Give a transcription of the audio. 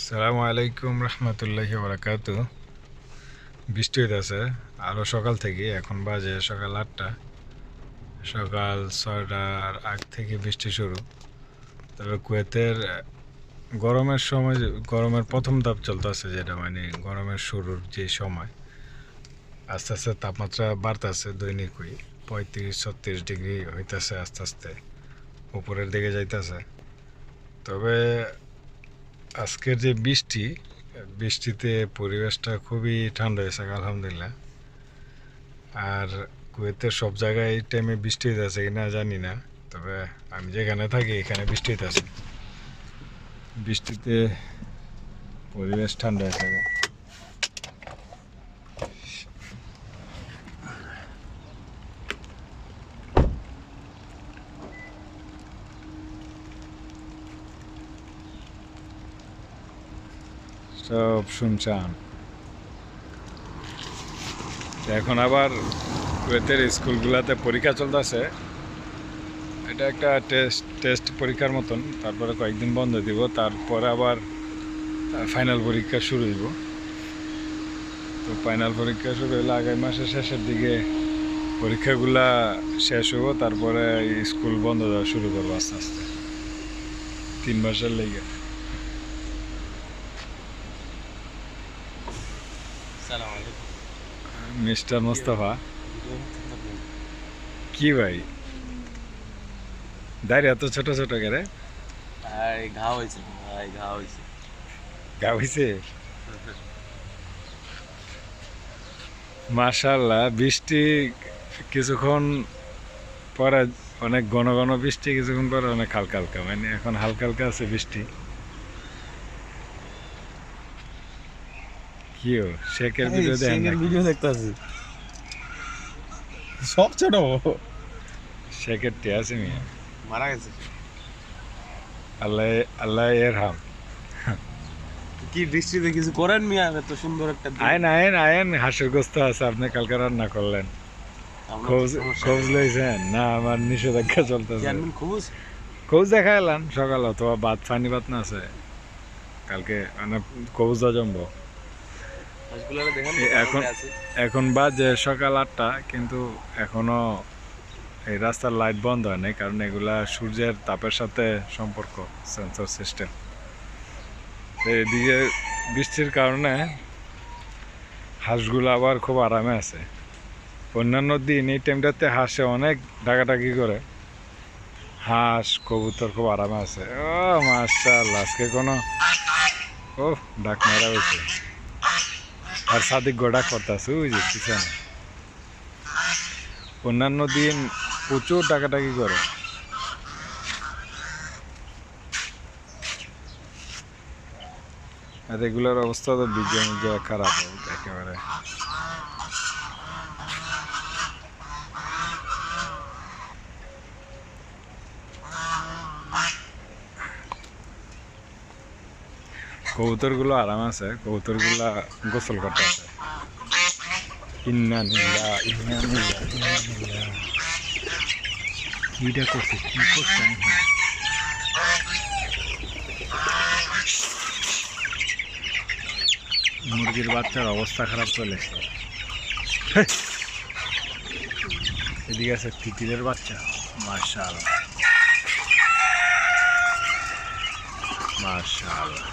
আসসালামু আলাইকুম রহমতুল্লাহি বারাকাতু। বৃষ্টি হইতেছে আরও সকাল থেকে, এখন বাজে সকাল 8টা। সকাল 6টার আগ থেকে বৃষ্টি শুরু। তবে কুয়েতের গরমের সময়, গরমের প্রথম ধাপ চলতেছে, যেটা মানে গরমের শুরুর যে সময়, আস্তে আস্তে তাপমাত্রা বাড়তেছে। দৈনিকই 35-36 ডিগ্রি হইতেছে, আস্তে আস্তে উপরের দিকে যাইতেছে। তবে আজকের যে বৃষ্টিতে পরিবেশটা খুবই ঠান্ডা হয়েছে আলহামদুলিল্লাহ। আর কুয়েতের সব জায়গায় এই টাইমে বৃষ্টি হইতেছে কিনা জানি না, তবে আমি যেখানে থাকি এখানে বৃষ্টি হইতেছে। বৃষ্টিতে পরিবেশ ঠান্ডা হয়ে থাকে। সব শুনশান। এখন আবার কুয়েতের স্কুলগুলোতে পরীক্ষা চলতেছে। এটা একটা টেস্ট পরীক্ষার মতন। তারপরে কয়েকদিন বন্ধ দিব, তারপরে আবার ফাইনাল পরীক্ষা শুরু হইব। তো ফাইনাল পরীক্ষা শুরু হইলে আগামী মাসের শেষের দিকে পরীক্ষাগুলা শেষ হইব, তারপরে স্কুল বন্ধ দেওয়া শুরু করবো আস্তে আস্তে 3 মাসের লেগে। মিস্টার মোস্তফা, কি ভাই দাঁড়িয়ে এত ছোট ছোট করে? ঘা হয়েছে ভাই, ঘা হয়েছে। গা হইছে? মাশাআল্লাহ। বৃষ্টি কিছুক্ষণ পরে অনেক ঘন ঘন বৃষ্টি, কিছুক্ষণ পরে অনেক হালকা হালকা, মানে এখন হালকা হালকা আছে বৃষ্টি। কিও শেখের ভিডিও দেখেন নাকি? ভিডিও দেখতেছি সব ছোট। শেখের তে আছে মিয়া। মারা গেছে। আল্লাহ আল্লাহ এর হাম। কি বৃষ্টিতে কিছু করেন মিয়া? এত সুন্দর একটা দিন। আয়েন আয়েন আয়েন, হাঁসের গোস্ত আছে, আপনি কালকে রান্না করলেন। আমরা খোঁজ সমস্যা খোঁজ নেই। লইছেন না? আমার নিষেধাজ্ঞা চলতেছে। চেয়ারম্যান খুবুজ খোঁজ দেখা এলাম সকাল, অথবা ভাত ফানি ভাত না আছে কালকে, মানে কবুজা জমবো। হাঁসগুলারে দেখেন এখন এখন বাজে সকাল 8টা, কিন্তু এখনো এই রাস্তার লাইট বন্ধ হয় নাই, কারণ এগুলা সূর্যের তাপের সাথে সম্পর্ক, সেন্সর সিস্টেম। তো এদিকে বৃষ্টির কারণে হাঁসগুলো আবার খুব আরামে আছে। অন্যান্য দিন এই টাইমটাতে হাঁসে অনেক ডাকাডাকি করে, হাঁস কবুতর খুব আরামে আছে। ও মাশাআল্লাহ, আজকে কোনো ও ডাক মারা হয়েছে। আর সাদিক গোডাক করতেছে ওই যে পিছনে। অন্যান্য দিন প্রচুর ডাকাডাকি করে। আর এগুলোর অবস্থা তো বিজ্ঞান খারাপ একেবারে। কবুতরগুলো আরাম আছে, কবুতরগুলা গোসল করতে আছে। কিটা করছে, কি করছে? মুরগির বাচ্চার অবস্থা খারাপ চলে এসছে। এদিকে আছে তিতিরের বাচ্চা। মাশাআল্লাহ মাশাআল্লাহ।